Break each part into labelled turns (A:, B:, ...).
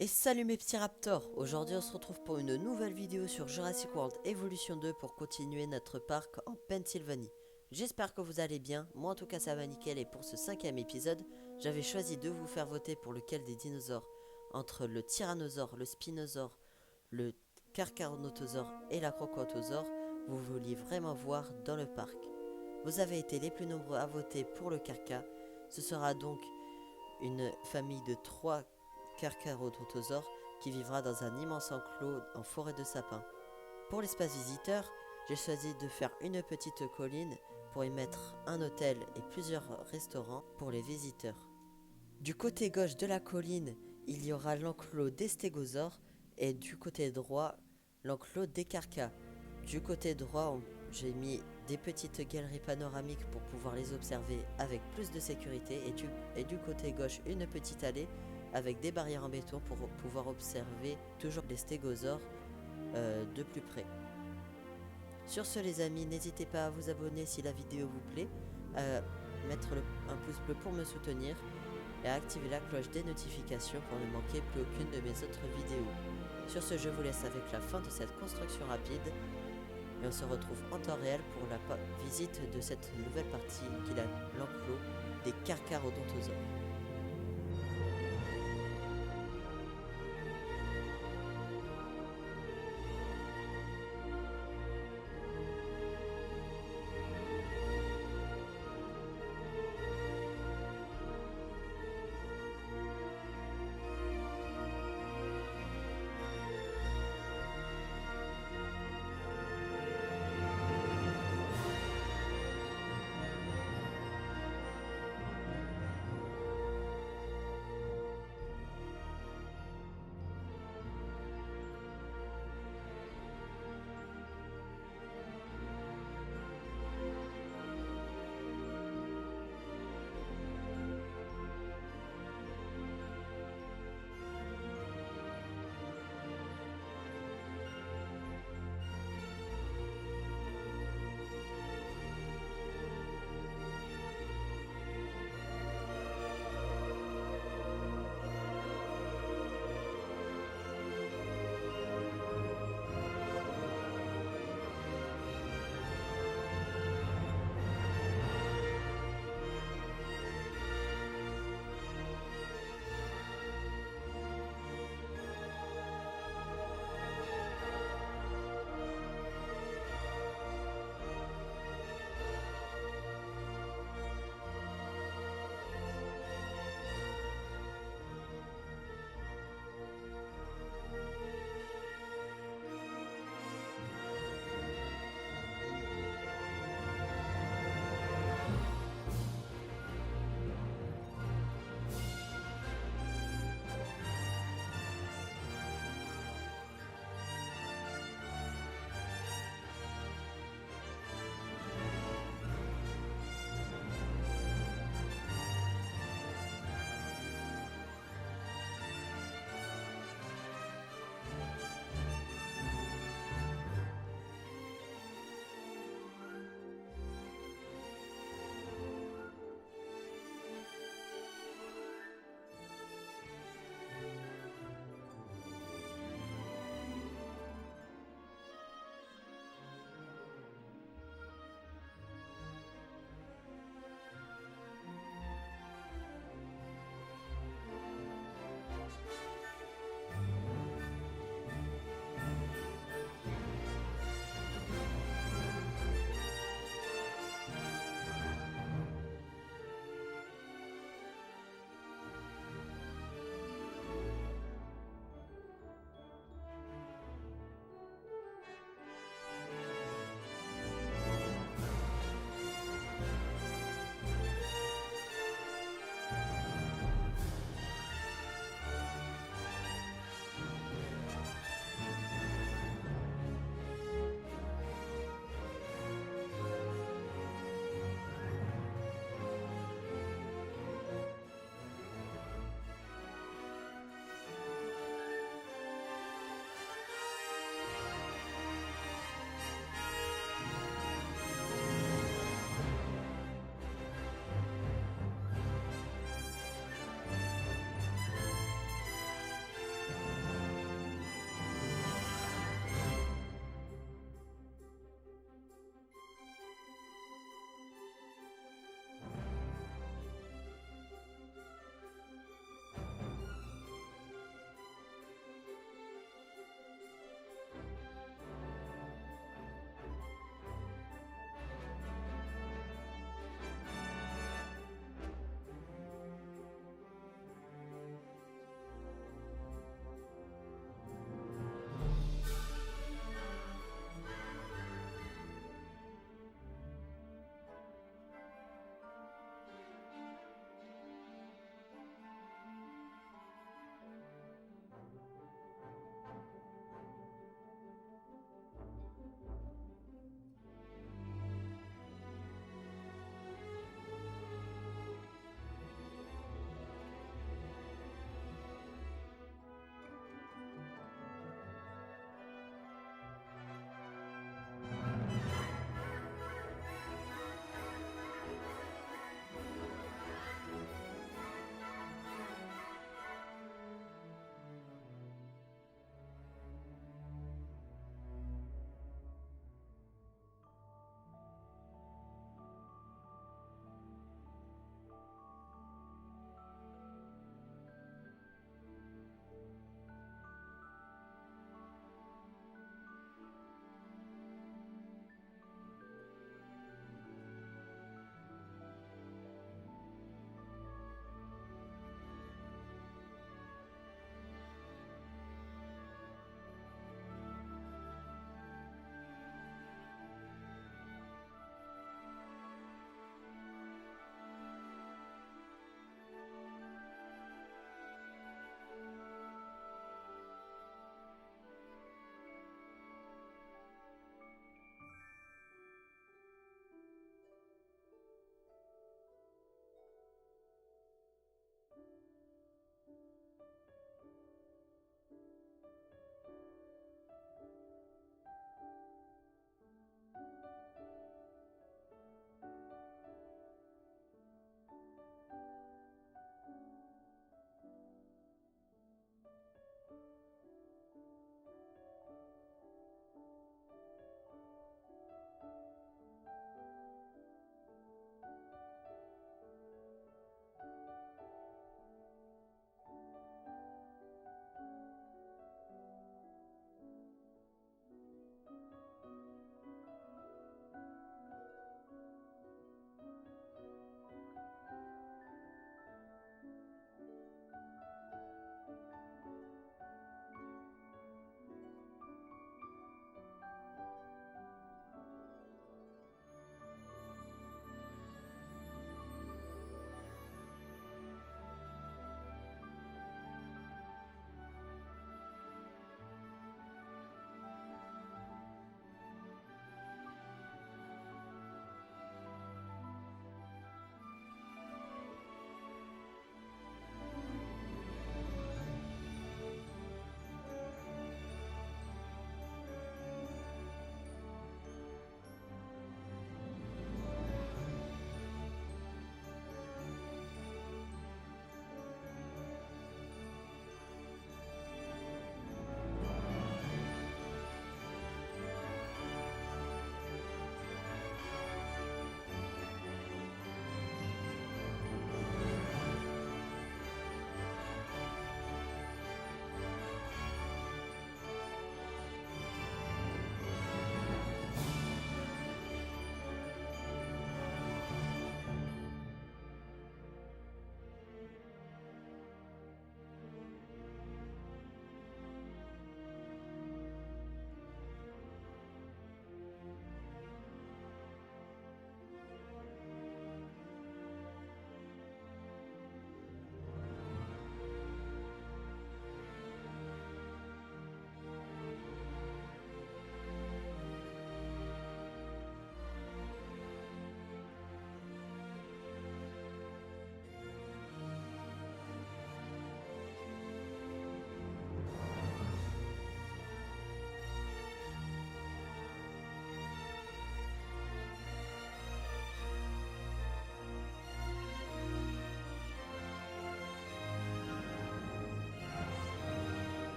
A: Et salut mes petits raptors. Aujourd'hui on se retrouve pour une nouvelle vidéo sur Jurassic World Evolution 2 pour continuer notre parc en Pennsylvanie. J'espère que vous allez bien, moi en tout cas ça va nickel et pour ce cinquième épisode, j'avais choisi de vous faire voter pour lequel des dinosaures, entre le tyrannosaure, le spinosaure, le carcharodontosaure et la crocotosaure, vous vouliez vraiment voir dans le parc. Vous avez été les plus nombreux à voter pour le carca, ce sera donc une famille de 3 carcharodontosaures qui vivra dans un immense enclos en forêt de sapins. Pour l'espace visiteur, j'ai choisi de faire une petite colline pour y mettre un hôtel et plusieurs restaurants pour les visiteurs. Du côté gauche de la colline, il y aura l'enclos des stégosaures et du côté droit, l'enclos des carcas. Du côté droit, j'ai mis des petites galeries panoramiques pour pouvoir les observer avec plus de sécurité et du côté gauche, une petite allée avec des barrières en béton pour pouvoir observer toujours les stégosaures de plus près. Sur ce les amis, n'hésitez pas à vous abonner si la vidéo vous plaît, à mettre un pouce bleu pour me soutenir et à activer la cloche des notifications pour ne manquer plus aucune de mes autres vidéos. Sur ce, je vous laisse avec la fin de cette construction rapide et on se retrouve en temps réel pour la visite de cette nouvelle partie qui est l'enclos des carcharodontosaures.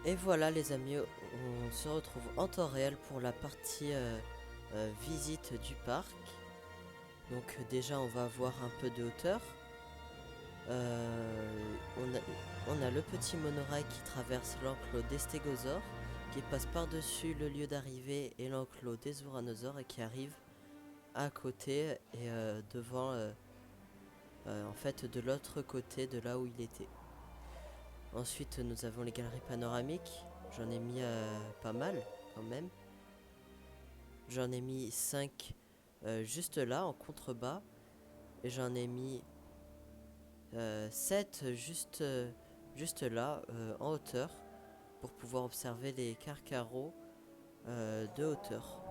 A: Et voilà les amis, on se retrouve en temps réel pour la partie visite du parc. Donc déjà on va avoir un peu de hauteur. On a le petit monorail qui traverse l'enclos des stégosaures, qui passe par-dessus le lieu d'arrivée et l'enclos des ouranosaures et qui arrive à côté et devant, en fait de l'autre côté de là où il était. Ensuite nous avons les galeries panoramiques, j'en ai mis pas mal quand même. J'en ai mis 5 juste là en contrebas et j'en ai mis 7 juste là en hauteur pour pouvoir observer les carcaraux de hauteur,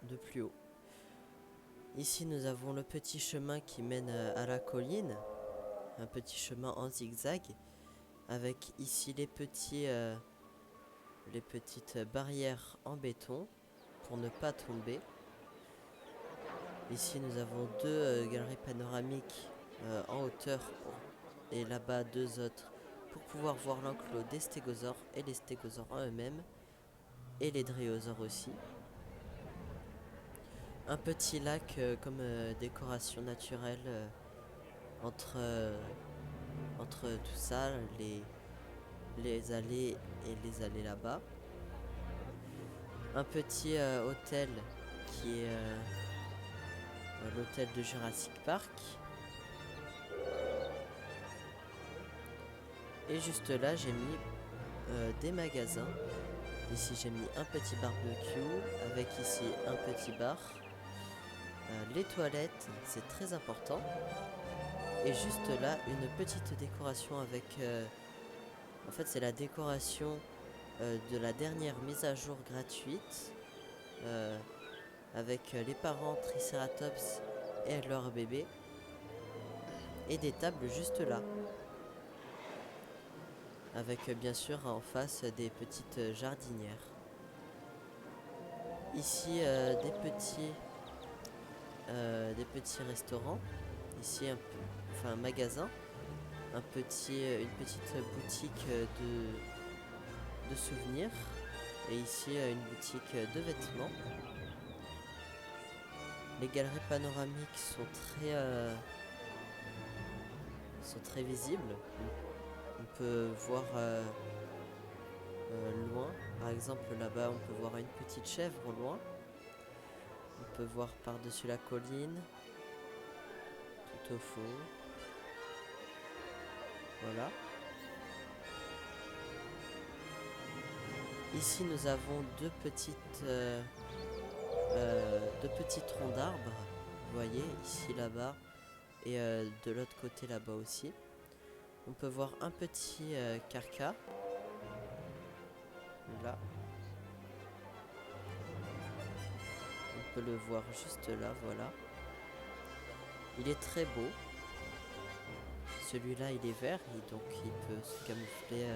A: de plus haut. Ici nous avons le petit chemin qui mène à la colline, un petit chemin en zigzag avec ici les petites barrières en béton pour ne pas tomber. Ici nous avons deux galeries panoramiques en hauteur et là-bas deux autres pour pouvoir voir l'enclos des stégosaures et les stégosaures en eux-mêmes et les dréosaures aussi. Un petit lac comme décoration naturelle entre tout ça, les allées et les allées là-bas. Un petit hôtel qui est l'hôtel de Jurassic Park. Et juste là, j'ai mis des magasins. Ici, j'ai mis un petit barbecue avec ici un petit bar. Les toilettes, c'est très important. Et juste là, une petite décoration avec... en fait, c'est la décoration de la dernière mise à jour gratuite. Avec les parents Triceratops et leur bébé. Et des tables juste là. Avec bien sûr en face des petites jardinières. Ici des petits restaurants. Ici un magasin. Une petite boutique de souvenirs. Et ici une boutique de vêtements. Les galeries panoramiques sont très visibles. On peut voir loin. Par exemple là-bas on peut voir une petite chèvre au loin. On peut voir par-dessus la colline. Tout au fond. Voilà. Ici nous avons deux petits troncs d'arbres. Vous voyez ici là-bas et de l'autre côté là-bas aussi. On peut voir un petit carca. Là. On peut le voir juste là, voilà. Il est très beau. Celui-là, il est vert, et donc il peut se camoufler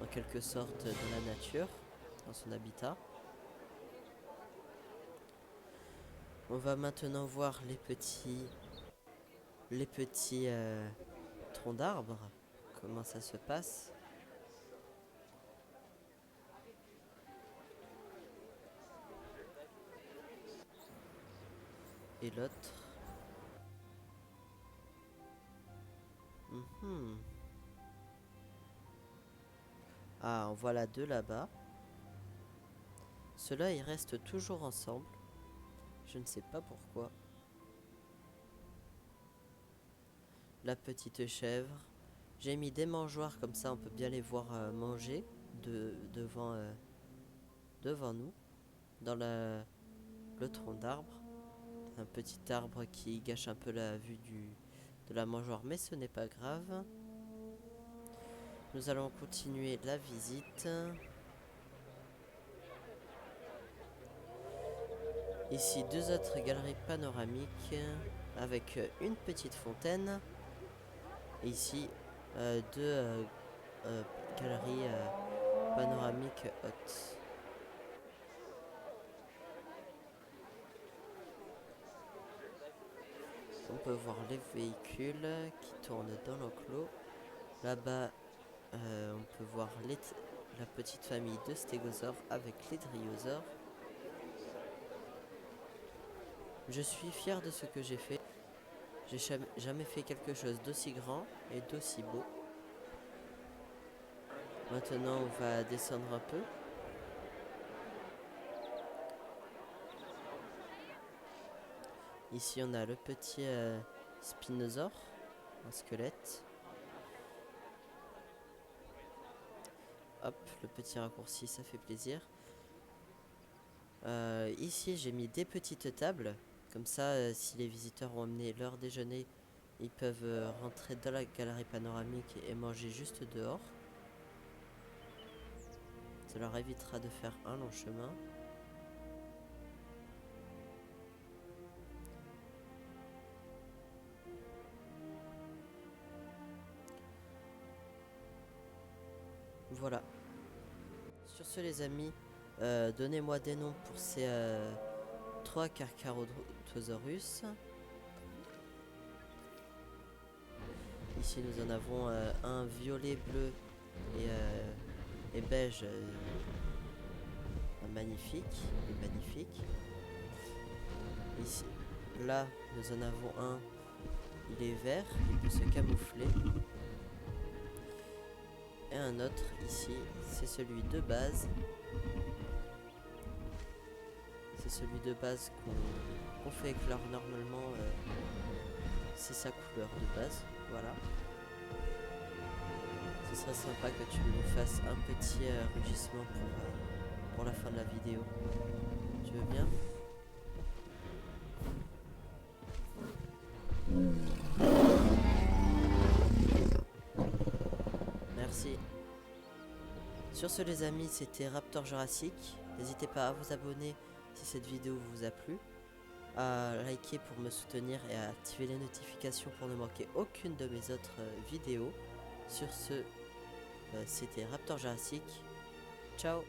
A: en quelque sorte dans la nature, dans son habitat. On va maintenant voir les petits troncs d'arbres, comment ça se passe. Et l'autre. Ah, en voilà deux là-bas. Ceux-là, ils restent toujours ensemble. Je ne sais pas pourquoi. La petite chèvre. J'ai mis des mangeoires comme ça, on peut bien les voir manger devant nous, dans le tronc d'arbre. Un petit arbre qui gâche un peu la vue de la mangeoire, mais ce n'est pas grave. Nous allons continuer la visite. Ici, deux autres galeries panoramiques avec une petite fontaine. Et ici, deux galeries panoramiques hautes. On peut voir les véhicules qui tournent dans l'enclos. Là-bas, on peut voir la petite famille de stégosaures avec les dryosaures. Je suis fier de ce que j'ai fait. J'ai jamais fait quelque chose d'aussi grand et d'aussi beau. Maintenant, on va descendre un peu. Ici, on a le petit spinosaure, un squelette. Hop, le petit raccourci, ça fait plaisir. Ici, j'ai mis des petites tables. Comme ça, si les visiteurs ont amené leur déjeuner, ils peuvent rentrer dans la galerie panoramique et manger juste dehors. Ça leur évitera de faire un long chemin. Voilà. Sur ce, les amis, donnez-moi des noms pour ces 3 Carcharodontosaurus. Ici, nous en avons un violet, bleu et beige. Magnifique, il est magnifique. Ici, là, nous en avons un. Il est vert, il peut se camoufler. Et un autre ici, c'est celui de base. C'est celui de base qu'on fait éclore normalement. C'est sa couleur de base, voilà. Ce serait sympa que tu nous fasses un petit rugissement pour la fin de la vidéo. Tu veux bien? Merci. Sur ce, les amis, c'était Raptor Jurassic. N'hésitez pas à vous abonner si cette vidéo vous a plu, à liker pour me soutenir et à activer les notifications pour ne manquer aucune de mes autres vidéos. Sur ce, c'était Raptor Jurassic. Ciao.